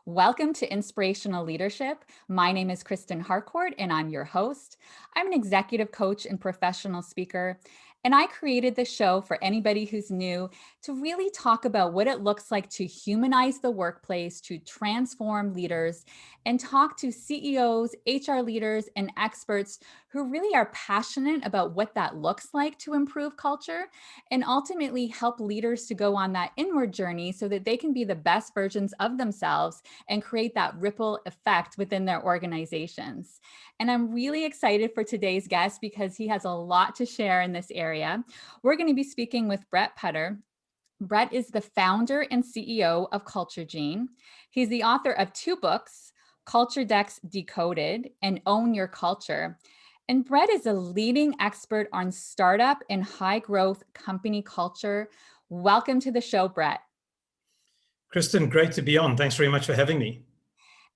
Welcome to Inspirational Leadership. My name is Kristen Harcourt, and I'm your host. I'm an executive coach and professional speaker, and I created this show for anybody who's new to really talk about what it looks like to humanize the workplace, to transform leaders, and talk to CEOs, HR leaders, and experts who really are passionate about what that looks like to improve culture and ultimately help leaders to go on that inward journey so that they can be the best versions of themselves and create that ripple effect within their organizations. And I'm really excited for today's guest because he has a lot to share in this area. We're going to be speaking with Bretton Putter. Brett is the founder and CEO of CultureGene. He's the author of 2 books, Culture Decks Decoded and Own Your Culture. And Brett is a leading expert on startup and high growth company culture. Welcome to the show, Brett. Kristen, great to be on. Thanks very much for having me.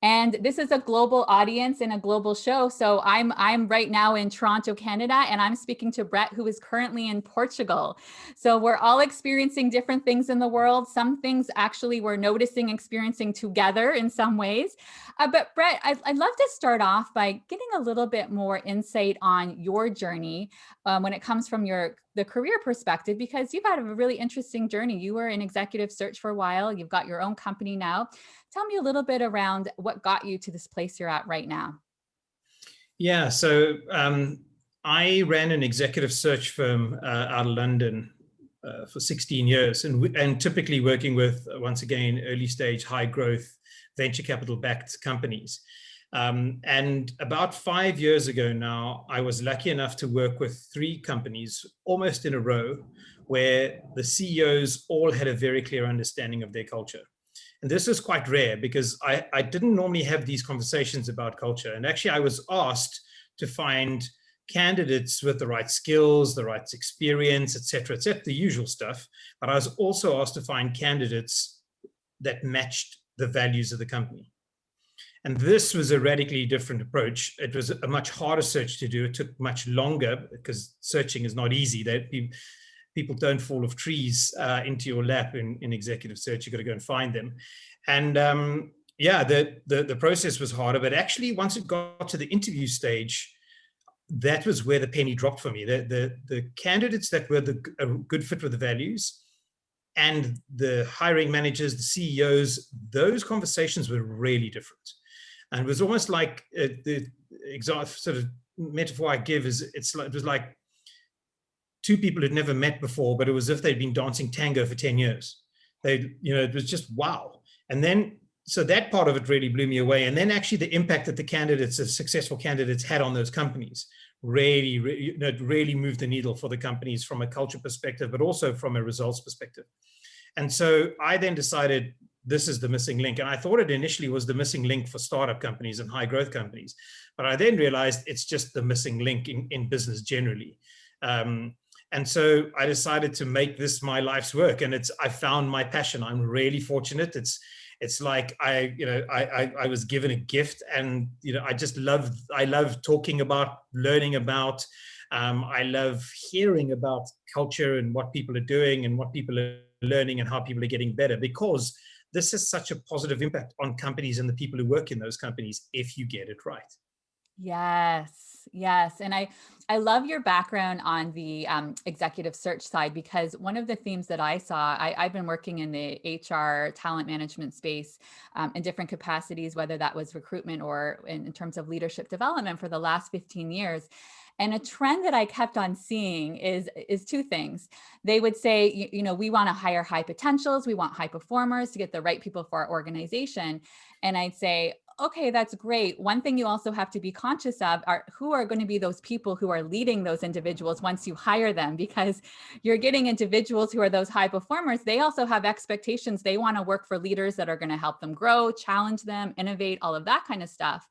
And this is a global audience and a global show. So I'm right now in Toronto, Canada, and I'm speaking to Brett, who is currently in Portugal. So we're all experiencing different things in the world. Some things actually we're noticing, experiencing together in some ways. But Brett, I'd love to start off by getting a little bit more insight on your journey when it comes from the career perspective, because you've had a really interesting journey. You were in executive search for a while. You've got your own company now. Tell me a little bit around what got you to this place you're at right now. Yeah, so I ran an executive search firm out of London for 16 years and typically working with, once again, early stage, high growth, venture capital backed companies. And about 5 years ago now, I was lucky enough to work with 3 companies almost in a row where the CEOs all had a very clear understanding of their culture. And this is quite rare because I didn't normally have these conversations about culture. And actually, I was asked to find candidates with the right skills, the right experience, et cetera, the usual stuff. But I was also asked to find candidates that matched the values of the company. And this was a radically different approach. It was a much harder search to do. It took much longer because searching is not easy. People don't fall off trees into your lap in executive search. You've got to go and find them. And the process was harder. But actually, once it got to the interview stage, that was where the penny dropped for me. The candidates that were a good fit with the values and the hiring managers, the CEOs, those conversations were really different. And it was almost like the exact sort of metaphor I give is it was like 2 people who'd never met before, but it was as if they'd been dancing tango for 10 years. It was just wow. And then, so that part of it really blew me away. And then actually the impact that the successful candidates had on those companies really moved the needle for the companies from a culture perspective, but also from a results perspective. And so I then decided this is the missing link. And I thought it initially was the missing link for startup companies and high growth companies. But I then realized it's just the missing link in business generally. And so I decided to make this my life's work, and I found my passion. I'm really fortunate. It's like I was given a gift, and I love talking about, learning about. I love hearing about culture and what people are doing and what people are learning and how people are getting better, because this has such a positive impact on companies and the people who work in those companies if you get it right. Yes. And I love your background on the executive search side, because one of the themes that I saw, I've been working in the HR talent management space in different capacities, whether that was recruitment or in terms of leadership development for the last 15 years. And a trend that I kept on seeing is 2 things. They would say, we want to hire high potentials. We want high performers to get the right people for our organization. And I'd say, okay, that's great. One thing you also have to be conscious of are who are going to be those people who are leading those individuals once you hire them, because you're getting individuals who are those high performers. They also have expectations. They want to work for leaders that are going to help them grow, challenge them, innovate, all of that kind of stuff.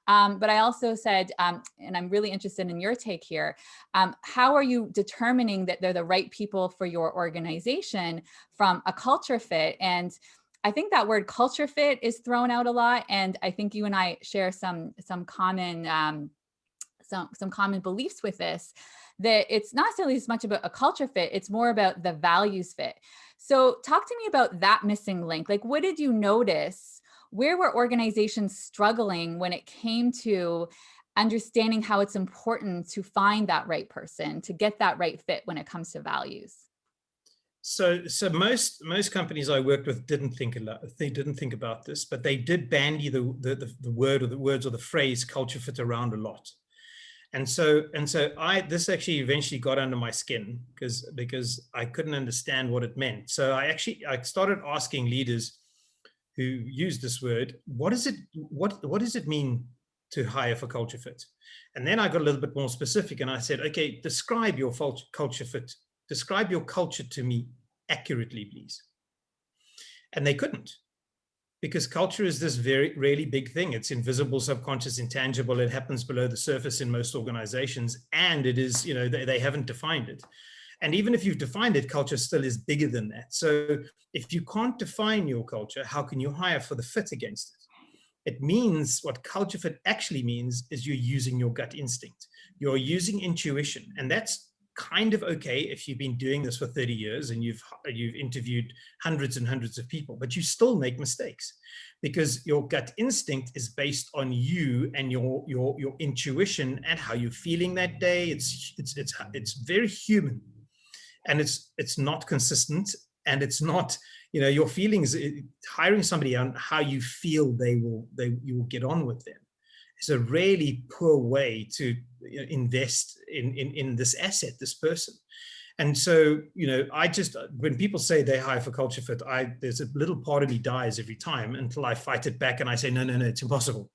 But I also said, and I'm really interested in your take here, how are you determining that they're the right people for your organization from a culture fit? And I think that word culture fit is thrown out a lot. And I think you and I share some common beliefs with this, that it's not necessarily as much about a culture fit, it's more about the values fit. So talk to me about that missing link. Like, what did you notice where were organizations struggling when it came to understanding how it's important to find that right person, to get that right fit when it comes to values? So most companies I worked with didn't think about this, but they did bandy the word or the words or the phrase culture fit around a lot. And so this actually eventually got under my skin because I couldn't understand what it meant. So I started asking leaders who use this word, what does it mean to hire for culture fit? And then I got a little bit more specific and I said, okay, describe your culture fit. Describe your culture to me accurately, please. And they couldn't, because culture is this very, really big thing. It's invisible, subconscious, intangible. It happens below the surface in most organizations. And it is, they haven't defined it. And even if you've defined it, culture still is bigger than that. So if you can't define your culture, how can you hire for the fit against it? It means what culture fit actually means is you're using your gut instinct. You're using intuition. And that's kind of okay if you've been doing this for 30 years and you've interviewed hundreds and hundreds of people, but you still make mistakes because your gut instinct is based on you and your intuition and how you're feeling that day. It's very human, and it's not consistent, and it's not, your feelings. Hiring somebody on how you feel you will get on with them is a really poor way to invest in this asset, this person. And so, when people say they hire for culture fit, there's a little part of me dies every time until I fight it back and I say, no, it's impossible.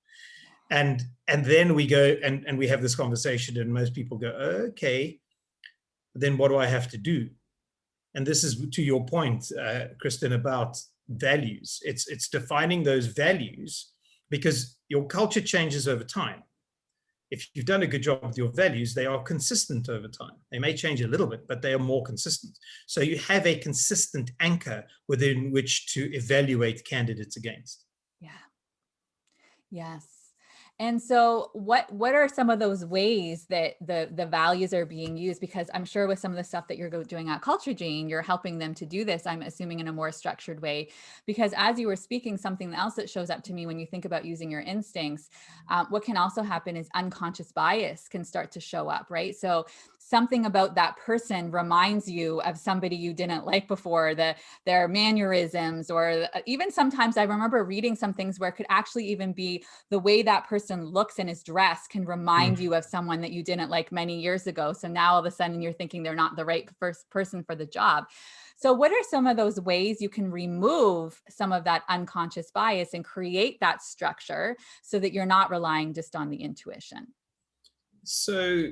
And then we go and we have this conversation and most people go, okay, then what do I have to do? And this is to your point, Kristen, about values. It's defining those values, because your culture changes over time. If you've done a good job with your values, they are consistent over time. They may change a little bit, but they are more consistent. So you have a consistent anchor within which to evaluate candidates against. Yeah. Yes. And so what are some of those ways that the values are being used? Because I'm sure with some of the stuff that you're doing at CultureGene, you're helping them to do this, I'm assuming, in a more structured way. Because as you were speaking, something else that shows up to me when you think about using your instincts, what can also happen is unconscious bias can start to show up, right? So something about that person reminds you of somebody you didn't like before, their mannerisms, or even sometimes I remember reading some things where it could actually even be the way that person looks and is dressed can remind you of someone that you didn't like many years ago. So now all of a sudden you're thinking they're not the right first person for the job. So what are some of those ways you can remove some of that unconscious bias and create that structure so that you're not relying just on the intuition? So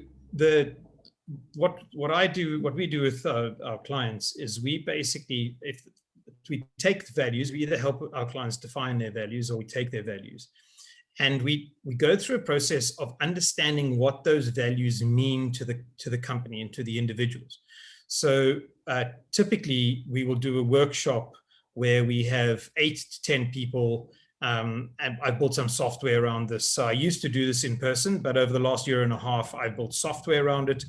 what we do with our clients is we basically, if we take the values, we either help our clients define their values or we take their values. And we go through a process of understanding what those values mean to the company and to the individuals. So typically we will do a workshop where we have 8 to 10 people. And I've built some software around this. So I used to do this in person, but over the last year and a half, I've built software around it.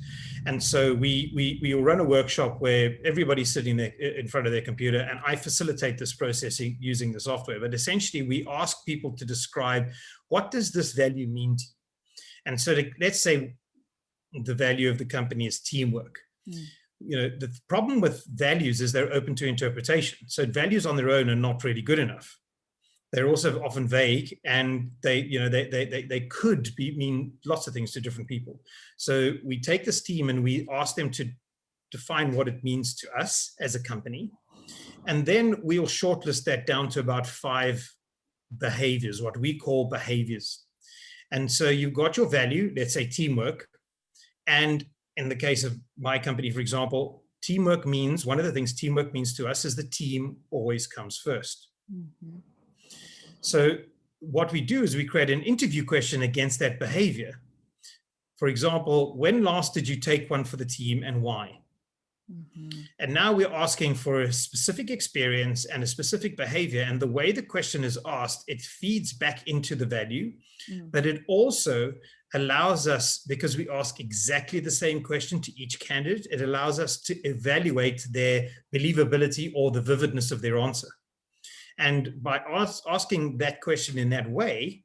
And so we will run a workshop where everybody's sitting there in front of their computer, and I facilitate this process using the software. But essentially, we ask people to describe, what does this value mean to you? And so let's say the value of the company is teamwork. The problem with values is they're open to interpretation. So values on their own are not really good enough. They're also often vague, and they could mean lots of things to different people. So we take this team and we ask them to define what it means to us as a company. And then we'll shortlist that down to about 5 behaviors, what we call behaviors. And so you've got your value, let's say teamwork. And in the case of my company, for example, one of the things teamwork means to us is the team always comes first. Mm-hmm. So what we do is we create an interview question against that behavior. For example, when last did you take one for the team and why? Mm-hmm. And now we're asking for a specific experience and a specific behavior. And the way the question is asked, it feeds back into the value, but it also allows us, because we ask exactly the same question to each candidate, it allows us to evaluate their believability or the vividness of their answer. And by asking that question in that way,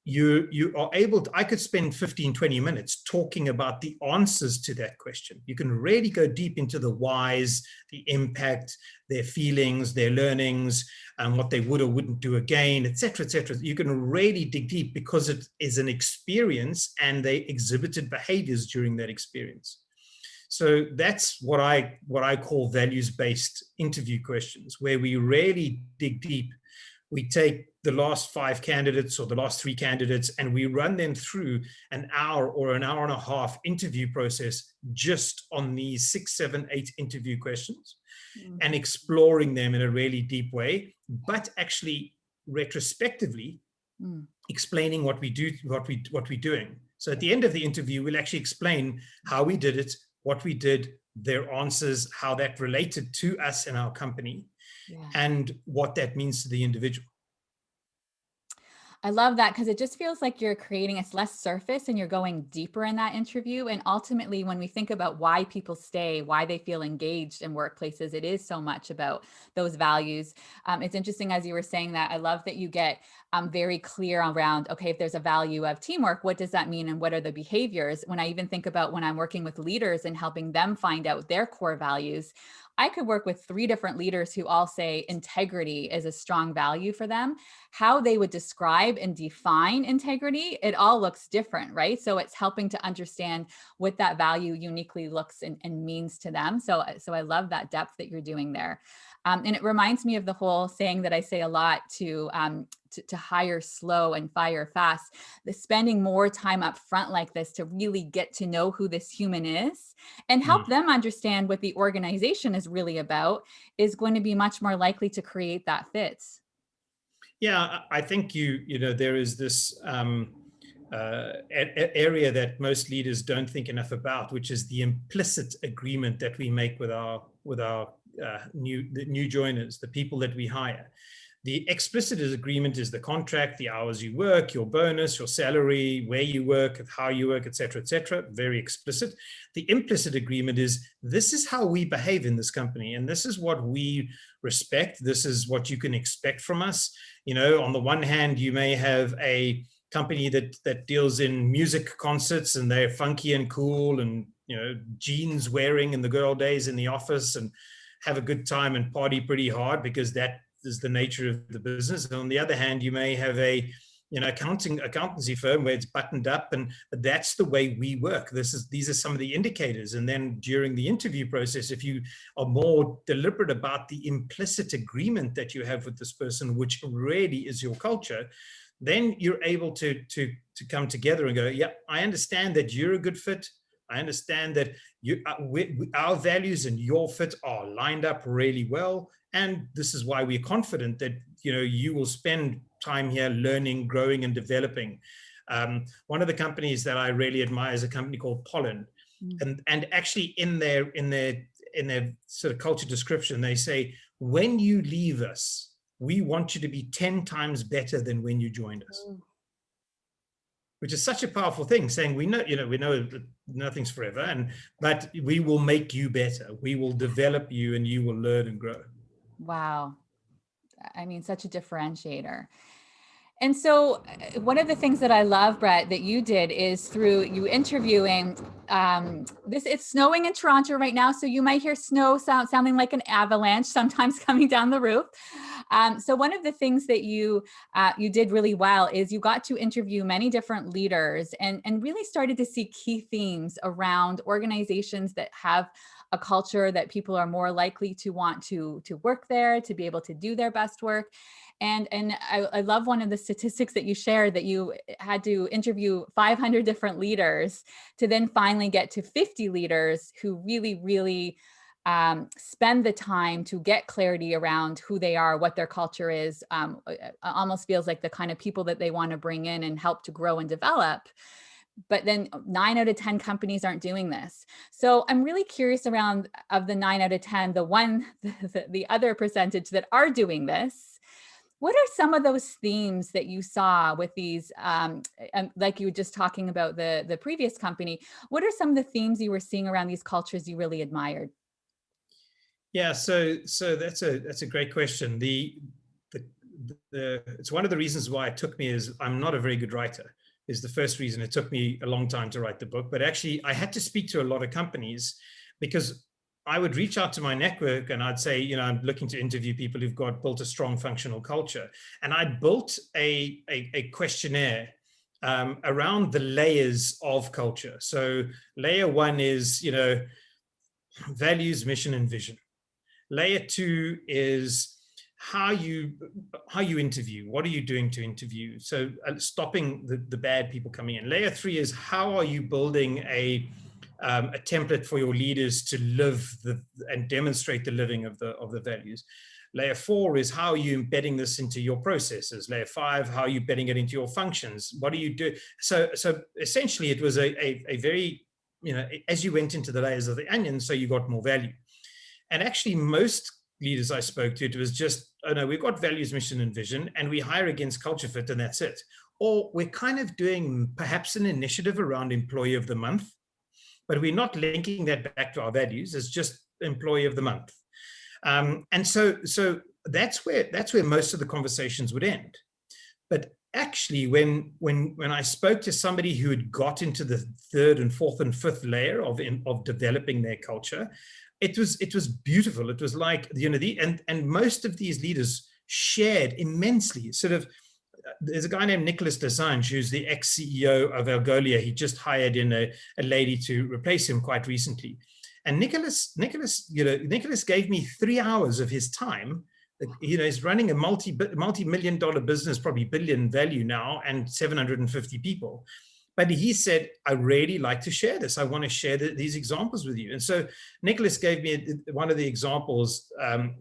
you are able to, I could spend 15, 20 minutes talking about the answers to that question. You can really go deep into the whys, the impact, their feelings, their learnings, and what they would or wouldn't do again, et cetera, et cetera. You can really dig deep because it is an experience and they exhibited behaviors during that experience. So that's what I call values-based interview questions, where we really dig deep. We take the last 5 candidates or the last 3 candidates, and we run them through an hour or an hour and a half interview process just on these 6, 7, 8 interview questions, and exploring them in a really deep way, but actually retrospectively explaining what we do, what we're doing. So at the end of the interview, we'll actually explain how we did it, what we did, their answers, how that related to us and our company, and what that means to the individual. I love that, because it just feels like you're creating, it's less surface and you're going deeper in that interview. And ultimately, when we think about why people stay, why they feel engaged in workplaces, it is so much about those values. It's interesting, as you were saying that, I love that you get very clear around, okay, if there's a value of teamwork, what does that mean? And what are the behaviors? When I even think about when I'm working with leaders and helping them find out their core values, I could work with 3 different leaders who all say integrity is a strong value for them. How they would describe and define integrity, it all looks different, right? So it's helping to understand what that value uniquely looks and means to them. So I love that depth that you're doing there. And it reminds me of the whole saying that I say a lot to hire slow and fire fast. The spending more time up front like this to really get to know who this human is and help them understand what the organization is really about is going to be much more likely to create that fit. Yeah, I think there is this area that most leaders don't think enough about, which is the implicit agreement that we make with our new joiners, the people that we hire. The explicit agreement is the contract, the hours you work, your bonus, your salary, where you work, how you work, et cetera, very explicit. The implicit agreement is, this is how we behave in this company, and this is what we respect. This is what you can expect from us. On the one hand, you may have a company that deals in music concerts, and they're funky and cool, and jeans wearing in the good old days in the office, and have a good time and party pretty hard because that is the nature of the business. And on the other hand, you may have a accountancy firm where it's buttoned up, but that's the way we work. These are some of the indicators. And then during the interview process, if you are more deliberate about the implicit agreement that you have with this person, which really is your culture, then you're able to come together and go, yeah, I understand that you're a good fit. I understand that our values and your fit are lined up really well. And this is why we're confident that you will spend time here learning, growing, and developing. One of the companies that I really admire is a company called Pollen. And actually in their sort of culture description, they say, when you leave us, we want you to be 10 times better than when you joined us. Which is such a powerful thing, saying we know that nothing's forever, but we will make you better. We will develop you, and you will learn and grow. Wow. I mean, such a differentiator. And so one of the things that I love, Brett, that you did is through you interviewing, it's snowing in Toronto right now. So you might hear snow sounding like an avalanche sometimes coming down the roof. So one of the things that you did really well is you got to interview many different leaders and really started to see key themes around organizations that have a culture that people are more likely to want to work there, to be able to do their best work. And I love one of the statistics that you shared, that you had to interview 500 different leaders to then finally get to 50 leaders who really, really spend the time to get clarity around who they are, what their culture is. Almost feels like the kind of people that they want to bring in and help to grow and develop. But then 9 out of 10 companies aren't doing this. So I'm really curious around, of the 9 out of 10, the other percentage that are doing this, what are some of those themes that you saw with these, like you were just talking about the previous company, what are some of the themes you were seeing around these cultures you really admired? Yeah, so that's a great question. it's one of the reasons why it took me is I'm not a very good writer. Is the first reason it took me a long time to write the book. But actually, I had to speak to a lot of companies because I would reach out to my network and I'd say, I'm looking to interview people who've built a strong functional culture. And I built a questionnaire around the layers of culture. So layer one is, values, mission, and vision. Layer two is how you interview. What are you doing to interview? So stopping the bad people coming in. Layer three is how are you building a template for your leaders to live and demonstrate the living of the values. Layer four is how are you embedding this into your processes. Layer five, how are you embedding it into your functions? What do you do? So essentially, it was a very, as you went into the layers of the onion, so you got more value. And actually, most leaders I spoke to, it was just, oh no, we've got values, mission, and vision, and we hire against culture fit, and that's it. Or we're kind of doing perhaps an initiative around employee of the month, but we're not linking that back to our values. It's just employee of the month. And so that's where most of the conversations would end. But actually, when I spoke to somebody who had got into the third and fourth and fifth layer of developing their culture, it was beautiful. It was like, and most of these leaders shared immensely. Sort of, there's a guy named Nicholas Desange, who's the ex-CEO of Algolia. He just hired in a lady to replace him quite recently. And Nicholas gave me 3 hours of his time. He's running a multi-million dollar business, probably billion value now, and 750 people. But he said, I really like to share this. I want to share these examples with you. And so Nicholas gave me one of the examples.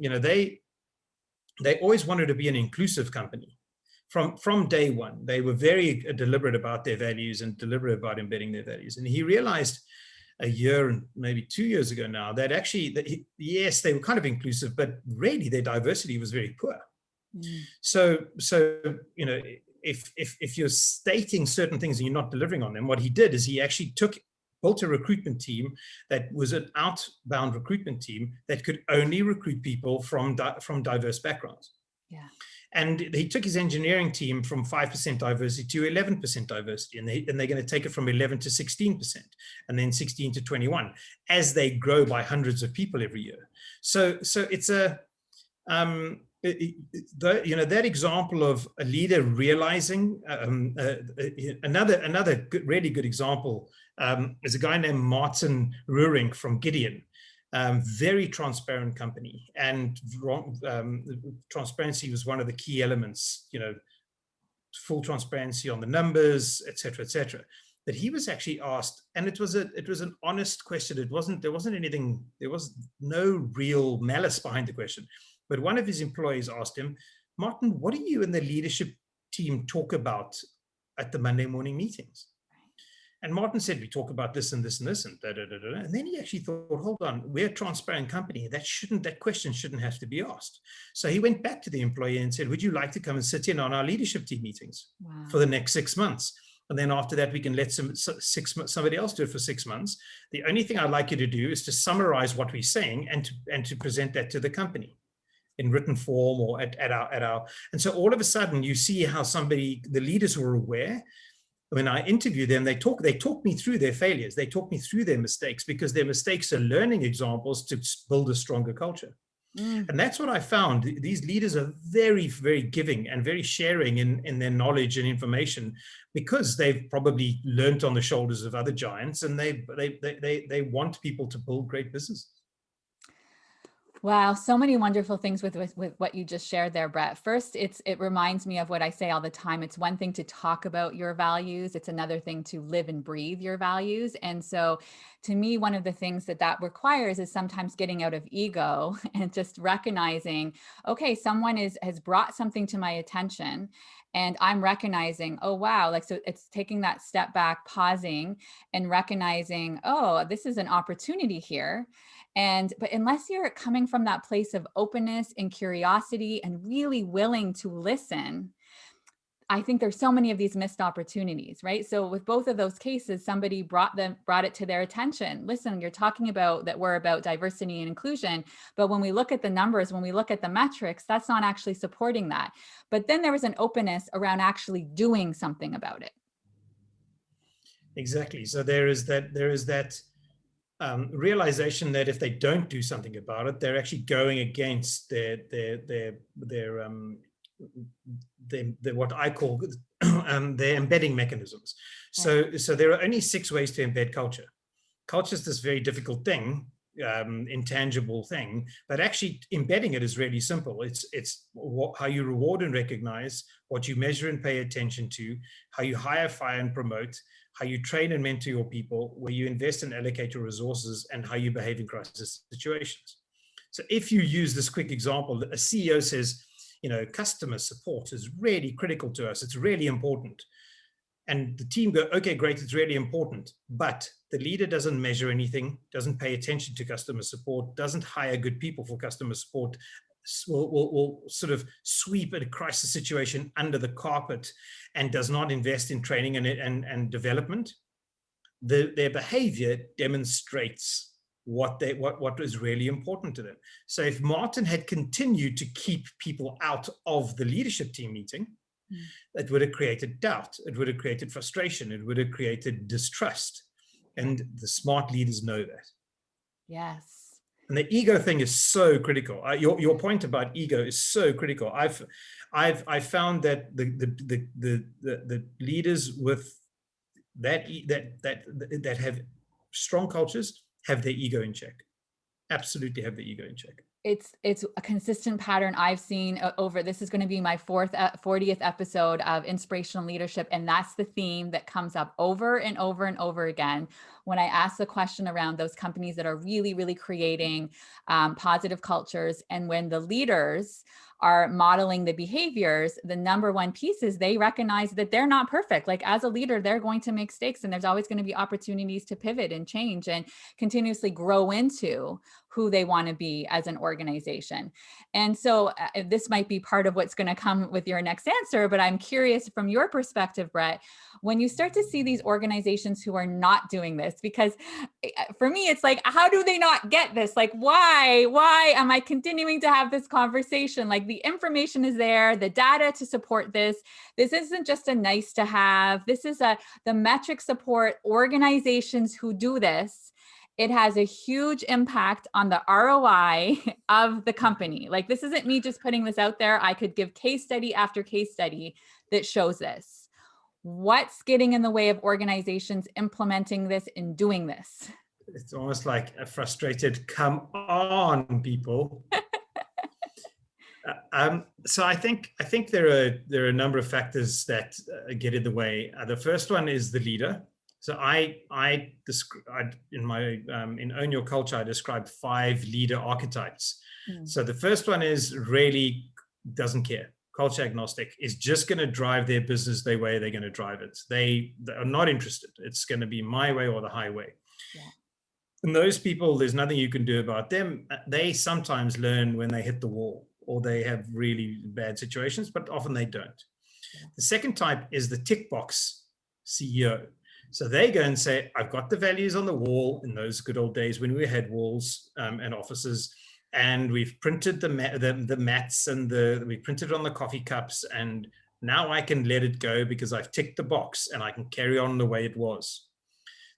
They always wanted to be an inclusive company. From day one, they were very deliberate about their values and deliberate about embedding their values. And he realized a year and maybe 2 years ago now that actually, yes, they were kind of inclusive, but really their diversity was very poor. Mm. So if you're stating certain things and you're not delivering on them, what he did is he actually built a recruitment team that was an outbound recruitment team that could only recruit people from diverse backgrounds. Yeah. And he took his engineering team from 5% diversity to 11% diversity, and they're going to take it from 11 to 16%, and then 16 to 21 as they grow by hundreds of people every year. So it's that example of a leader realizing. Another good, really good example is a guy named Martin Ruring from Gideon. Very transparent company, and transparency was one of the key elements, full transparency on the numbers, et cetera, et cetera. But he was actually asked, and it was an honest question. There was no real malice behind the question. But one of his employees asked him, Martin, what do you and the leadership team talk about at the Monday morning meetings? And Martin said, we talk about this and this and this and da, da, da, da. And then he actually thought, hold on, we're a transparent company. That question shouldn't have to be asked. So he went back to the employee and said, would you like to come and sit in on our leadership team meetings for the next 6 months? And then after that, we can let somebody else do it for 6 months. The only thing I'd like you to do is to summarize what we're saying and to present that to the company in written form or at our. And so all of a sudden you see how the leaders were aware. When I interview them, they talk me through their failures. They talk me through their mistakes, because their mistakes are learning examples to build a stronger culture. Mm. And that's what I found. These leaders are very, very giving and very sharing in their knowledge and information, because they've probably learned on the shoulders of other giants, and they want people to build great businesses. Wow, so many wonderful things with what you just shared there, Brett. First, it reminds me of what I say all the time. It's one thing to talk about your values. It's another thing to live and breathe your values. And so to me, one of the things that requires is sometimes getting out of ego and just recognizing, okay, someone has brought something to my attention, and I'm recognizing, oh, wow. So it's taking that step back, pausing and recognizing, oh, this is an opportunity here. But unless you're coming from that place of openness and curiosity and really willing to listen, I think there's so many of these missed opportunities, right? So with both of those cases, somebody brought it to their attention. Listen, you're talking about that we're about diversity and inclusion, but when we look at the numbers, when we look at the metrics, that's not actually supporting that. But then there was an openness around actually doing something about it. Exactly. So there is that realization that if they don't do something about it, they're actually going against their what I call their embedding mechanisms. So there are only 6 ways to embed culture. Culture is this very difficult thing, intangible thing, but actually embedding it is really simple. It's how you reward and recognize, what you measure and pay attention to, how you hire, fire, and promote, how you train and mentor your people, where you invest and allocate your resources, and how you behave in crisis situations. So if you use this quick example, a CEO says, customer support is really critical to us. It's really important. And the team go, okay, great, it's really important. But the leader doesn't measure anything, doesn't pay attention to customer support, doesn't hire good people for customer support, will sort of sweep a crisis situation under the carpet, and does not invest in training and development. Their behavior demonstrates what is really important to them. So if Martin had continued to keep people out of the leadership team meeting, it would have created doubt. It would have created frustration. It would have created distrust. And the smart leaders know that. Yes. And the ego thing is so critical. Your point about ego is so critical. I've found that the leaders with that have strong cultures have their ego in check. Absolutely have their ego in check. It's a consistent pattern I've seen over, this is going to be my 40th episode of Inspirational Leadership. And that's the theme that comes up over and over and over again when I ask the question around those companies that are really, really creating positive cultures. And when the leaders are modeling the behaviors, the number one piece is they recognize that they're not perfect. Like as a leader, they're going to make mistakes, and there's always going to be opportunities to pivot and change and continuously grow into who they want to be as an organization. And so this might be part of what's going to come with your next answer, but I'm curious from your perspective, Brett, when you start to see these organizations who are not doing this, because for me, it's like, how do they not get this? Like, why am I continuing to have this conversation? Like the information is there, the data to support this. This isn't just a nice to have. This is the metric support organizations who do this. It has a huge impact on the ROI of the company. Like this isn't me just putting this out there. I could give case study after case study that shows this. What's getting in the way of organizations implementing this and doing this? It's almost like a frustrated, come on, people. So I think there are a number of factors that get in the way. The first one is the leader. So in Own Your Culture, I described 5 leader archetypes. So the first one is really doesn't care. Culture agnostic, is just going to drive their business the way they're going to drive it. They are not interested. It's going to be my way or the highway. Yeah. And those people, there's nothing you can do about them. They sometimes learn when they hit the wall or they have really bad situations, but often they don't. Yeah. The second type is the tick box CEO. So they go and say, I've got the values on the wall in those good old days when we had walls and offices. And we've printed the mats and we printed it on the coffee cups, and now I can let it go because I've ticked the box and I can carry on the way it was.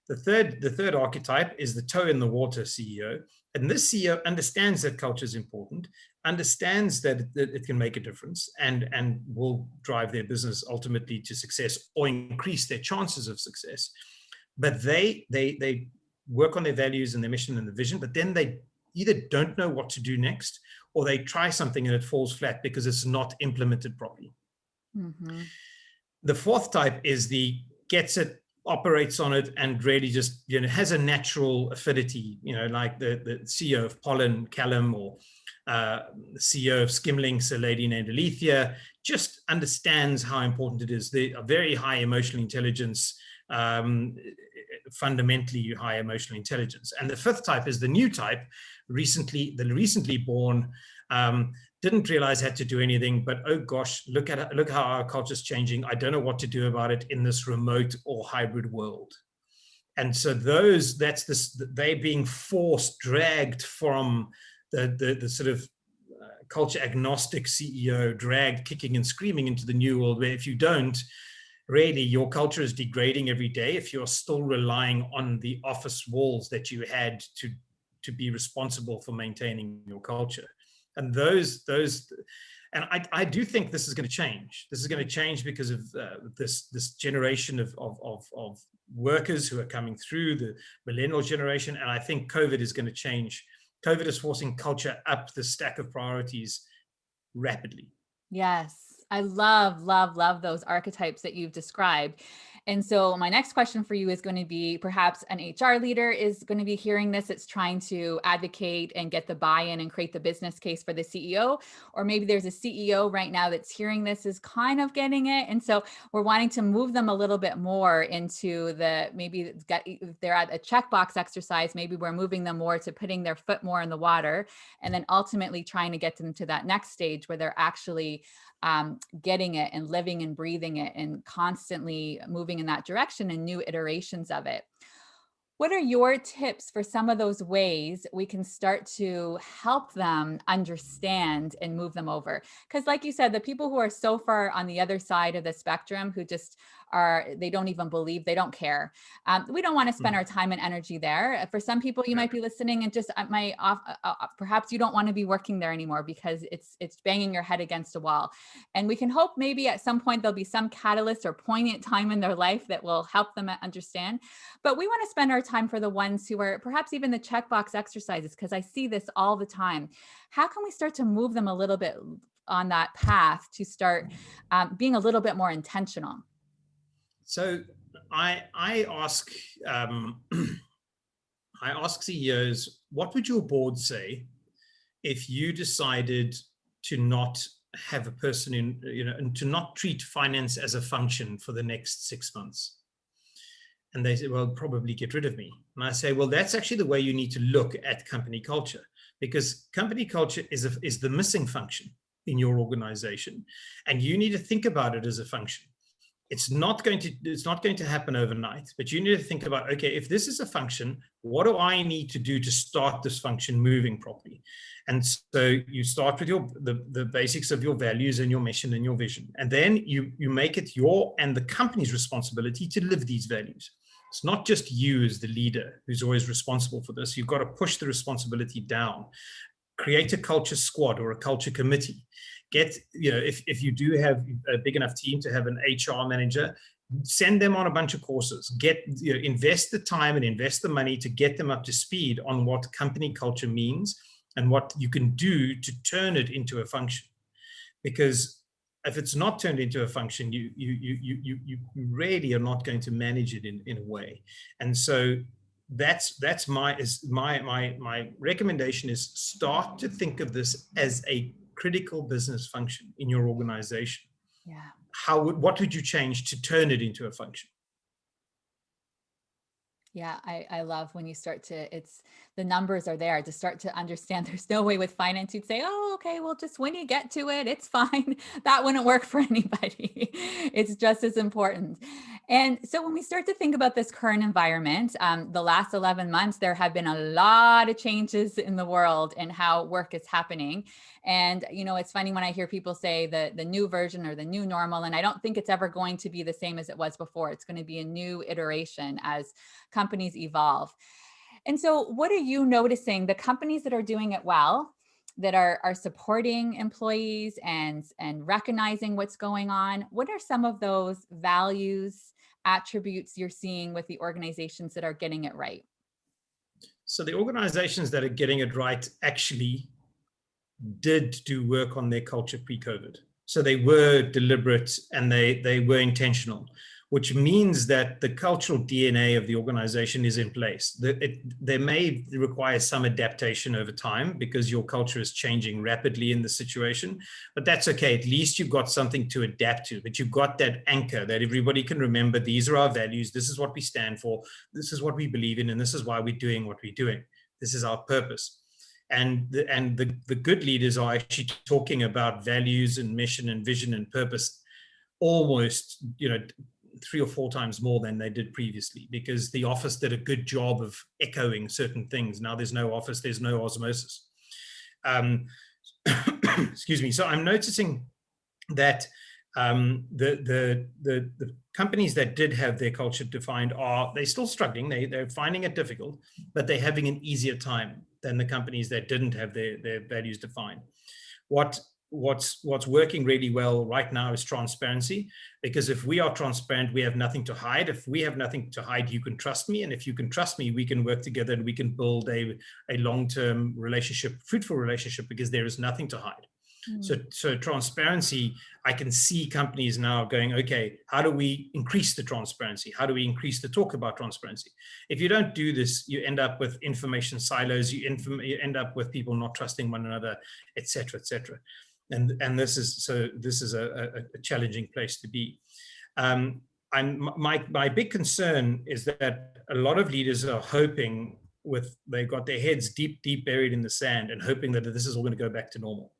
The third archetype is the toe in the water CEO, and this CEO understands that culture is important, understands that it can make a difference, and will drive their business ultimately to success or increase their chances of success. But they work on their values and their mission and the vision, but then they either don't know what to do next, or they try something and it falls flat because it's not implemented properly. Mm-hmm. The fourth type is the gets it, operates on it, and really just has a natural affinity, like the CEO of Pollen, Callum, or the CEO of Skimlinks, a lady named Alethea, just understands how important it is. They are very high emotional intelligence, fundamentally high emotional intelligence. And the fifth type is the new type, the recently born, didn't realize I had to do anything, but oh gosh, look how our culture is changing. I don't know what to do about it in this remote or hybrid world. And so they being forced, dragged from the sort of culture agnostic CEO, dragged kicking and screaming into the new world, where if you don't, really your culture is degrading every day if you're still relying on the office walls that you had to be responsible for maintaining your culture. And and I do think this is going to change. This is going to change because of this generation of workers who are coming through, the millennial generation. And I think COVID is going to change. COVID is forcing culture up the stack of priorities rapidly. Yes. I love, love, love those archetypes that you've described. And so my next question for you is going to be, perhaps an HR leader is going to be hearing this. It's trying to advocate and get the buy-in and create the business case for the CEO. Or maybe there's a CEO right now that's hearing this, is kind of getting it. And so we're wanting to move them a little bit more into maybe if they're at a checkbox exercise, maybe we're moving them more to putting their foot more in the water, and then ultimately trying to get them to that next stage where they're actually getting it and living and breathing it and constantly moving in that direction and new iterations of it. What are your tips for some of those ways we can start to help them understand and move them over? Because like you said, the people who are so far on the other side of the spectrum, who just they don't even believe, they don't care. We don't want to spend our time and energy there. For some people, you might be listening and just perhaps you don't want to be working there anymore because it's banging your head against a wall. And we can hope maybe at some point there'll be some catalyst or poignant time in their life that will help them understand. But we want to spend our time for the ones who are perhaps even the checkbox exercises, because I see this all the time. How can we start to move them a little bit on that path to start being a little bit more intentional? So I ask CEOs, what would your board say if you decided to not have a person and to not treat finance as a function for the next 6 months? And they say, well, probably get rid of me. And I say, well, that's actually the way you need to look at company culture, because company culture is the missing function in your organization. And you need to think about it as a function. It's not going to happen overnight, but you need to think about, okay, if this is a function, what do I need to do to start this function moving properly? And so you start with the basics of your values and your mission and your vision. And then you make it your and the company's responsibility to live these values. It's not just you as the leader who's always responsible for this. You've got to push the responsibility down. Create a culture squad or a culture committee. If you do have a big enough team to have an HR manager, send them on a bunch of courses. Invest the time and invest the money to get them up to speed on what company culture means and what you can do to turn it into a function. Because if it's not turned into a function, you really are not going to manage it in a way. And so that's my recommendation is start to think of this as a critical business function in your organization. Yeah. What would you change to turn it into a function? Yeah, I love when you start to, the numbers are there to start to understand. There's no way with finance you'd say, oh, okay, well, just when you get to it, it's fine. That wouldn't work for anybody. It's just as important. And so when we start to think about this current environment, the last 11 months, there have been a lot of changes in the world and how work is happening. And, it's funny when I hear people say the new version or the new normal, and I don't think it's ever going to be the same as it was before. It's going to be a new iteration as companies evolve. And so what are you noticing, the companies that are doing it well, that are supporting employees and recognizing what's going on? What are some of those values, attributes you're seeing with the organizations that are getting it right? So the organizations that are getting it right actually did do work on their culture pre-COVID. So they were deliberate and they were intentional, which means that the cultural DNA of the organization is in place. They may require some adaptation over time because your culture is changing rapidly in the situation, but that's okay. At least you've got something to adapt to, but you've got that anchor that everybody can remember. These are our values. This is what we stand for. This is what we believe in. And this is why we're doing what we're doing. This is our purpose. And the good leaders are actually talking about values and mission and vision and purpose almost, 3 or 4 times more than they did previously, because the office did a good job of echoing certain things. Now there's no office, there's no osmosis. Excuse me. So I'm noticing that the companies that did have their culture defined they're still struggling. They're finding it difficult, but they're having an easier time than the companies that didn't have their values defined. What's working really well right now is transparency, because if we are transparent, we have nothing to hide. If we have nothing to hide, you can trust me. And if you can trust me, we can work together and we can build a long-term relationship, fruitful relationship, because there is nothing to hide. So transparency, I can see companies now going, okay, how do we increase the transparency? How do we increase the talk about transparency? If you don't do this, you end up with information silos, you end up with people not trusting one another, et cetera, et cetera. And this is a challenging place to be. My big concern is that a lot of leaders are hoping they've got their heads deep buried in the sand and hoping that this is all going to go back to normal.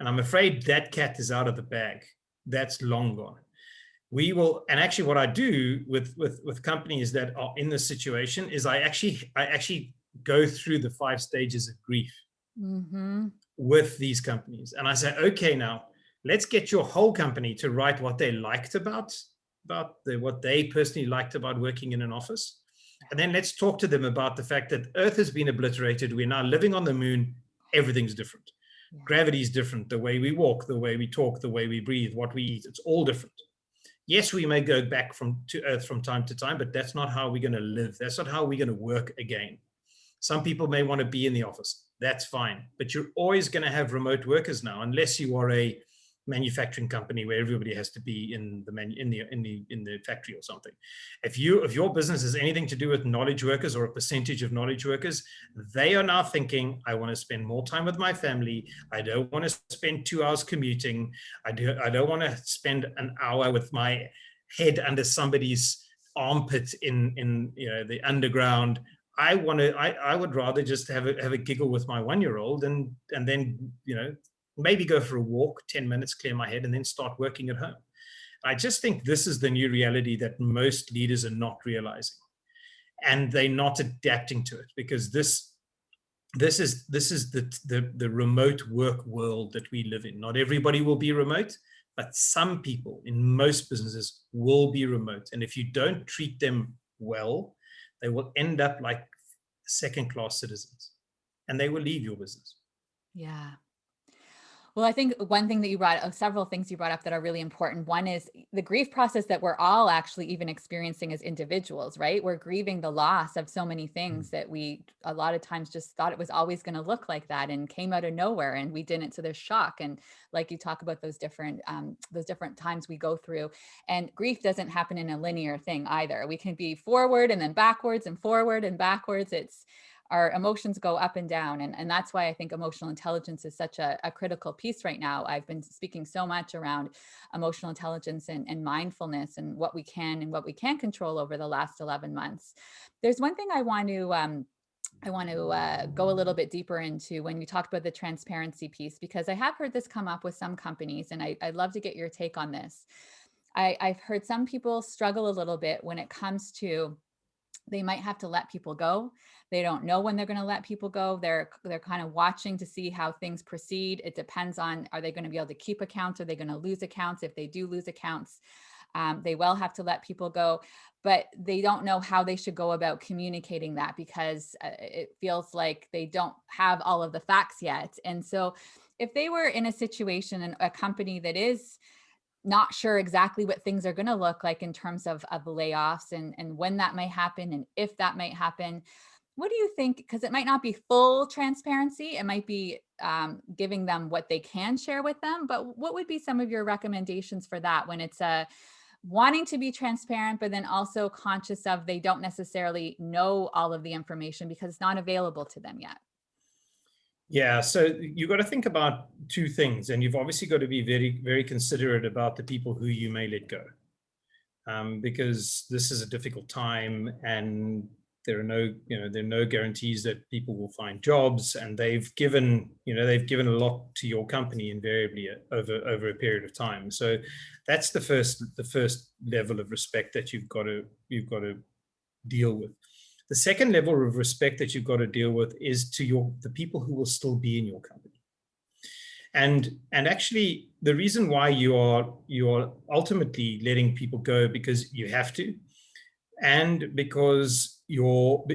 And I'm afraid that cat is out of the bag. That's long gone. And actually what I do with companies that are in this situation is I actually go through the 5 stages of grief with these companies. And I say, okay, now let's get your whole company to write what they liked about what they personally liked about working in an office. And then let's talk to them about the fact that Earth has been obliterated. We're now living on the moon. Everything's different. Yeah. Gravity is different. The way we walk, the way we talk, the way we breathe, what we eat, it's all different. Yes, we may go back to Earth from time to time, but that's not how we're going to live. That's not how we're going to work again. Some people may want to be in the office. That's fine. But you're always going to have remote workers now, unless you are a manufacturing company where everybody has to be in the factory or something. If your business has anything to do with knowledge workers or a percentage of knowledge workers, they are now thinking, I want to spend more time with my family. I don't want to spend 2 hours commuting. I don't want to spend an hour with my head under somebody's armpit in the underground. I would rather just have a giggle with my 1-year-old and then maybe go for a walk, 10 minutes, clear my head, and then start working at home. I just think this is the new reality that most leaders are not realizing, and they're not adapting to it, because this is the remote work world that we live in. Not everybody will be remote, but some people in most businesses will be remote. And if you don't treat them well, they will end up like second-class citizens, and they will leave your business. Yeah. Well, I think one thing that you brought up, several things you brought up that are really important. One is the grief process that we're all actually even experiencing as individuals, right? We're grieving the loss of so many things that we a lot of times just thought it was always going to look like that and came out of nowhere, and we didn't. So there's shock. And like you talk about those different times we go through, and grief doesn't happen in a linear thing either. We can be forward and then backwards and forward and backwards. Our emotions go up and down. And that's why I think emotional intelligence is such a critical piece right now. I've been speaking so much around emotional intelligence and mindfulness and what we can and what we can't control over the last 11 months. There's one thing I want to go a little bit deeper into when you talked about the transparency piece, because I have heard this come up with some companies, and I'd love to get your take on this. I've heard some people struggle a little bit when it comes to they might have to let people go. They don't know when they're going to let people go. They're kind of watching to see how things proceed. It depends on, are they going to be able to keep accounts? Are they going to lose accounts? If they do lose accounts, they will have to let people go, but they don't know how they should go about communicating that, because it feels like they don't have all of the facts yet. And so if they were in a situation in a company that is not sure exactly what things are going to look like in terms of layoffs and when that may happen and if that might happen, what do you think? Because it might not be full transparency. It might be giving them what they can share with them. But what would be some of your recommendations for that when it's wanting to be transparent, but then also conscious of they don't necessarily know all of the information because it's not available to them yet? Yeah, so you've got to think about 2 things, and you've obviously got to be very, very considerate about the people who you may let go, because this is a difficult time, and there are no guarantees that people will find jobs, and they've given a lot to your company invariably over a period of time. So that's the first level of respect that you've got to deal with. The second level of respect that you've got to deal with is to the people who will still be in your company. And actually, the reason why you are ultimately letting people go, because you have to, and because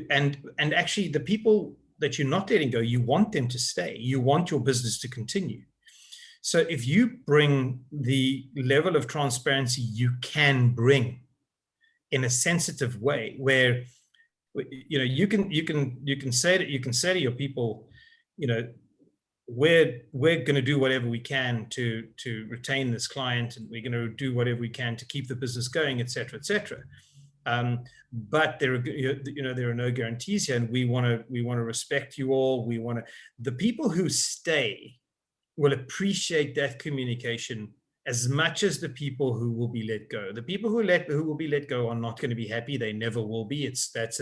and actually the people that you're not letting go, you want them to stay. You want your business to continue. So if you bring the level of transparency you can bring in a sensitive way, where you can say to your people, we're going to do whatever we can to retain this client, and we're going to do whatever we can to keep the business going, et cetera, et cetera. But there are no guarantees here, and we want to respect you all. The people who stay will appreciate that communication as much as the people who will be let go. The people who will be let go are not going to be happy. They never will be. That's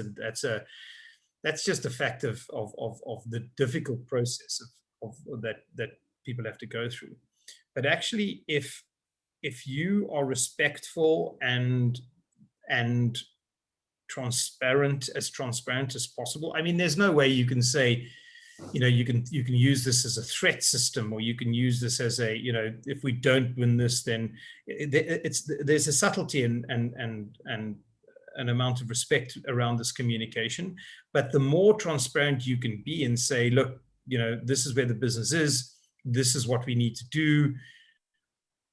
just a fact of the difficult process of that people have to go through. But actually, if you are respectful and transparent as possible. I mean, there's no way you can say, you can use this as a threat system, or you can use this as a, if we don't win this, then there's a subtlety and an amount of respect around this communication. But the more transparent you can be and say, look, this is where the business is, this is what we need to do.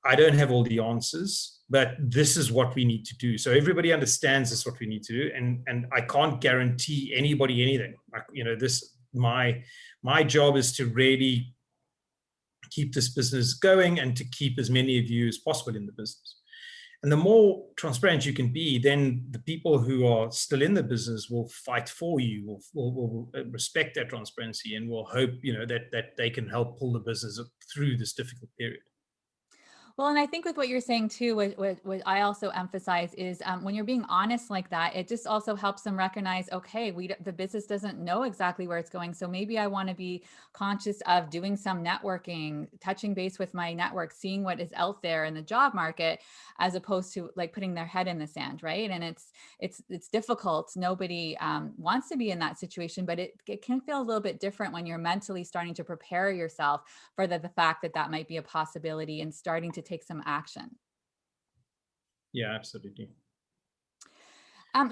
I don't have all the answers, but this is what we need to do. So everybody understands this is what we need to do. And I can't guarantee anybody anything. My job is to really keep this business going and to keep as many of you as possible in the business. And the more transparent you can be, then the people who are still in the business will fight for you, will respect that transparency, and will hope, that they can help pull the business through this difficult period. Well, and I think with what you're saying too, what I also emphasize is when you're being honest like that, it just also helps them recognize, okay, the business doesn't know exactly where it's going. So maybe I want to be conscious of doing some networking, touching base with my network, seeing what is out there in the job market, as opposed to like putting their head in the sand, right? And it's difficult. Nobody wants to be in that situation, but it can feel a little bit different when you're mentally starting to prepare yourself for the fact that might be a possibility, and starting to take some action. Yeah, absolutely.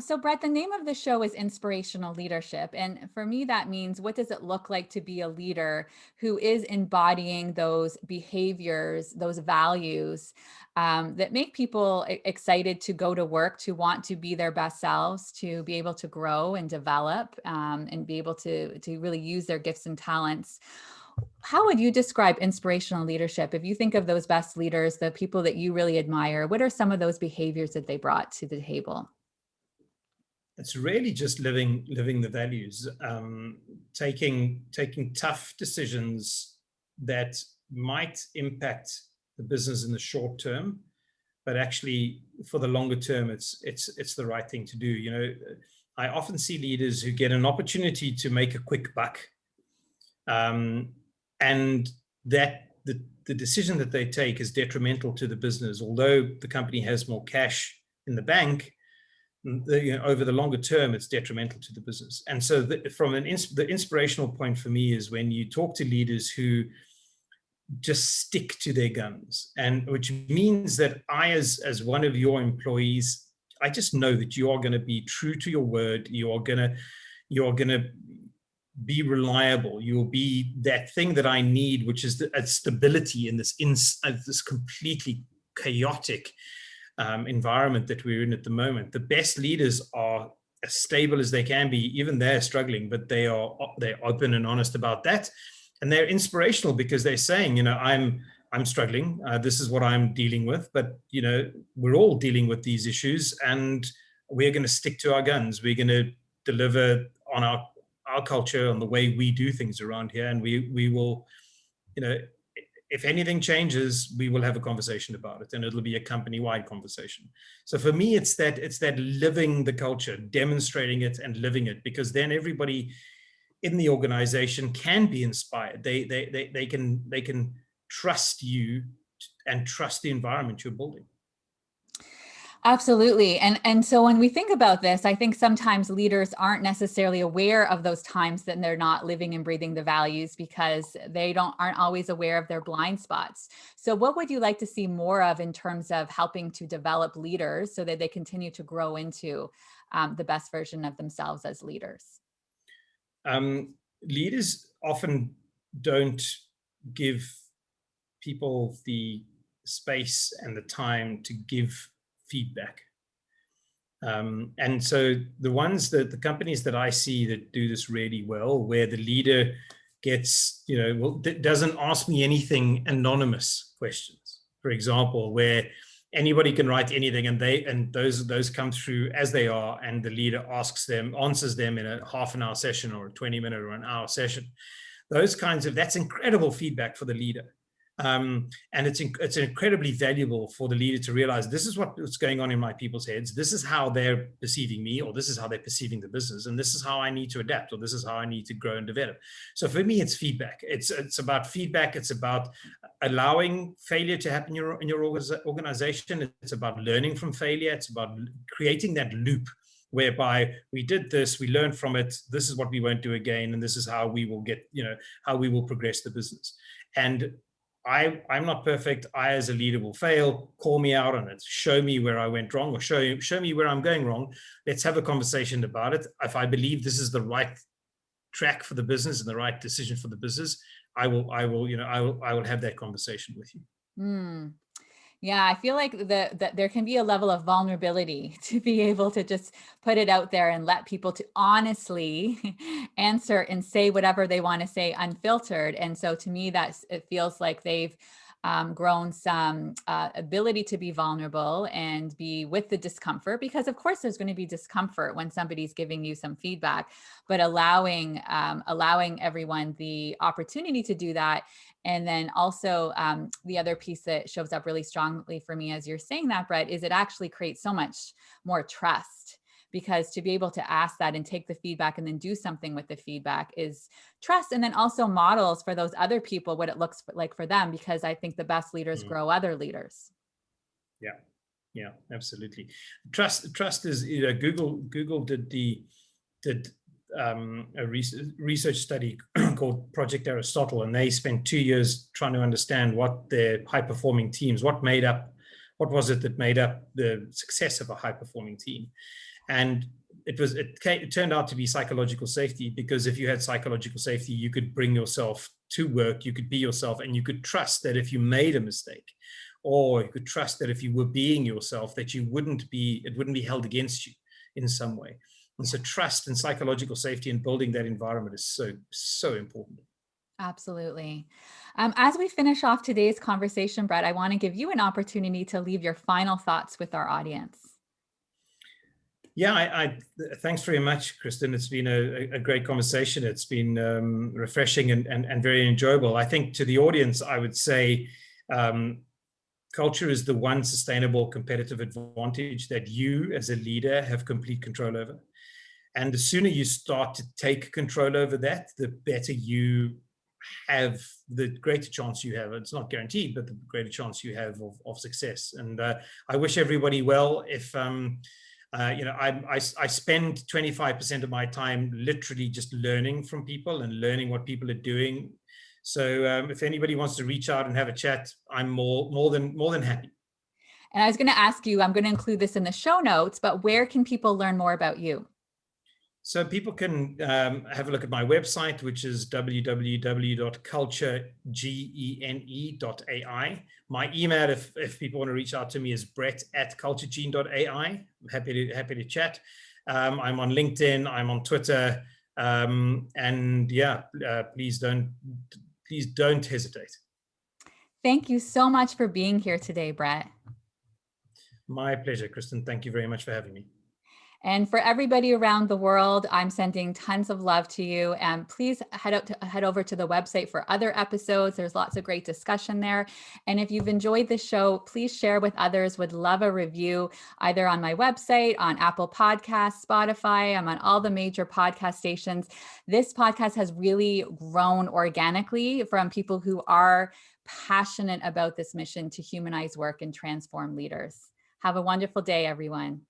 So Brett, the name of the show is Inspirational Leadership. And for me, that means, what does it look like to be a leader who is embodying those behaviors, those values that make people excited to go to work, to want to be their best selves, to be able to grow and develop, and be able to really use their gifts and talents. How would you describe inspirational leadership? If you think of those best leaders, the people that you really admire, what are some of those behaviors that they brought to the table? It's really just living the values, taking tough decisions that might impact the business in the short term, but actually for the longer term, it's the right thing to do. I often see leaders who get an opportunity to make a quick buck. And that the decision that they take is detrimental to the business. Although the company has more cash in the bank, over the longer term, it's detrimental to the business. And so the inspirational point for me is when you talk to leaders who just stick to their guns, and which means that I, as one of your employees, I just know that you are going to be true to your word. You are going to be reliable. You will be that thing that I need, which is a stability in this completely chaotic environment that we're in at the moment. The best leaders are as stable as they can be. Even they're struggling, but they're open and honest about that, and they're inspirational because they're saying, I'm struggling. This is what I'm dealing with, but we're all dealing with these issues, and we're going to stick to our guns. We're going to deliver on our culture, on the way we do things around here, and we will, if anything changes, we will have a conversation about it, and it'll be a company-wide conversation. So for me, it's that living the culture, demonstrating it and living it, because then everybody in the organization can be inspired. They can trust you and trust the environment you're building. Absolutely. And so when we think about this, I think sometimes leaders aren't necessarily aware of those times that they're not living and breathing the values because they aren't always aware of their blind spots. So what would you like to see more of in terms of helping to develop leaders so that they continue to grow into the best version of themselves as leaders? Leaders often don't give people the space and the time to give feedback. And so the companies that I see that do this really well, where the leader gets, doesn't ask me anything anonymous questions, for example, where anybody can write anything and those come through as they are, and the leader answers them in a half an hour session or a 20-minute or an hour session. That's incredible feedback for the leader. And it's incredibly valuable for the leader to realize this is what's going on in my people's heads. This is how they're perceiving me, or this is how they're perceiving the business, and this is how I need to adapt, or this is how I need to grow and develop. So for me, it's feedback. It's about feedback. It's about allowing failure to happen in your organization. It's about learning from failure. It's about creating that loop whereby we did this, we learned from it. This is what we won't do again, and this is how we will how we will progress the business. And I'm not perfect. I, as a leader, will fail. Call me out on it. Show me where I went wrong, or show me where I'm going wrong. Let's have a conversation about it. If I believe this is the right track for the business and the right decision for the business, I will have that conversation with you. Yeah, I feel like that there can be a level of vulnerability to be able to just put it out there and let people to honestly answer and say whatever they want to say unfiltered. And so to me, it feels like they've grown some ability to be vulnerable and be with the discomfort, because of course there's going to be discomfort when somebody's giving you some feedback, but allowing everyone the opportunity to do that. And then also the other piece that shows up really strongly for me as you're saying that, Brett, is it actually creates so much more trust, because to be able to ask that and take the feedback and then do something with the feedback is trust. And then also models for those other people what it looks like for them, because I think the best leaders grow other leaders. Yeah, absolutely. Trust is, Google did a research study called Project Aristotle, and they spent 2 years trying to understand what their high-performing teams, what was it that made up the success of a high-performing team. And it turned out to be psychological safety, because if you had psychological safety, you could bring yourself to work, you could be yourself, and you could trust that if you made a mistake, or you could trust that if you were being yourself, that it wouldn't be held against you in some way. And so trust and psychological safety and building that environment is so important. Absolutely. As we finish off today's conversation, Brett, I want to give you an opportunity to leave your final thoughts with our audience. Yeah, I thanks very much, Kristen. It's been a great conversation. It's been refreshing and very enjoyable. I think to the audience, I would say culture is the one sustainable competitive advantage that you as a leader have complete control over. And the sooner you start to take control over that, the better you have, the greater chance you have. It's not guaranteed, but the greater chance you have of success. And I wish everybody well. If I spend 25% of my time literally just learning from people and learning what people are doing. So if anybody wants to reach out and have a chat, I'm more than happy. And I was going to ask you, I'm going to include this in the show notes, but where can people learn more about you? So people can have a look at my website, which is www.culturegene.ai. My email, if people want to reach out to me, is brett@culturegene.ai. I'm happy to chat. I'm on LinkedIn. I'm on Twitter. Please don't hesitate. Thank you so much for being here today, Brett. My pleasure, Kristen. Thank you very much for having me. And for everybody around the world, I'm sending tons of love to you. And please head over to the website for other episodes. There's lots of great discussion there. And if you've enjoyed this show, please share with others. Would love a review either on my website, on Apple Podcasts, Spotify. I'm on all the major podcast stations. This podcast has really grown organically from people who are passionate about this mission to humanize work and transform leaders. Have a wonderful day, everyone.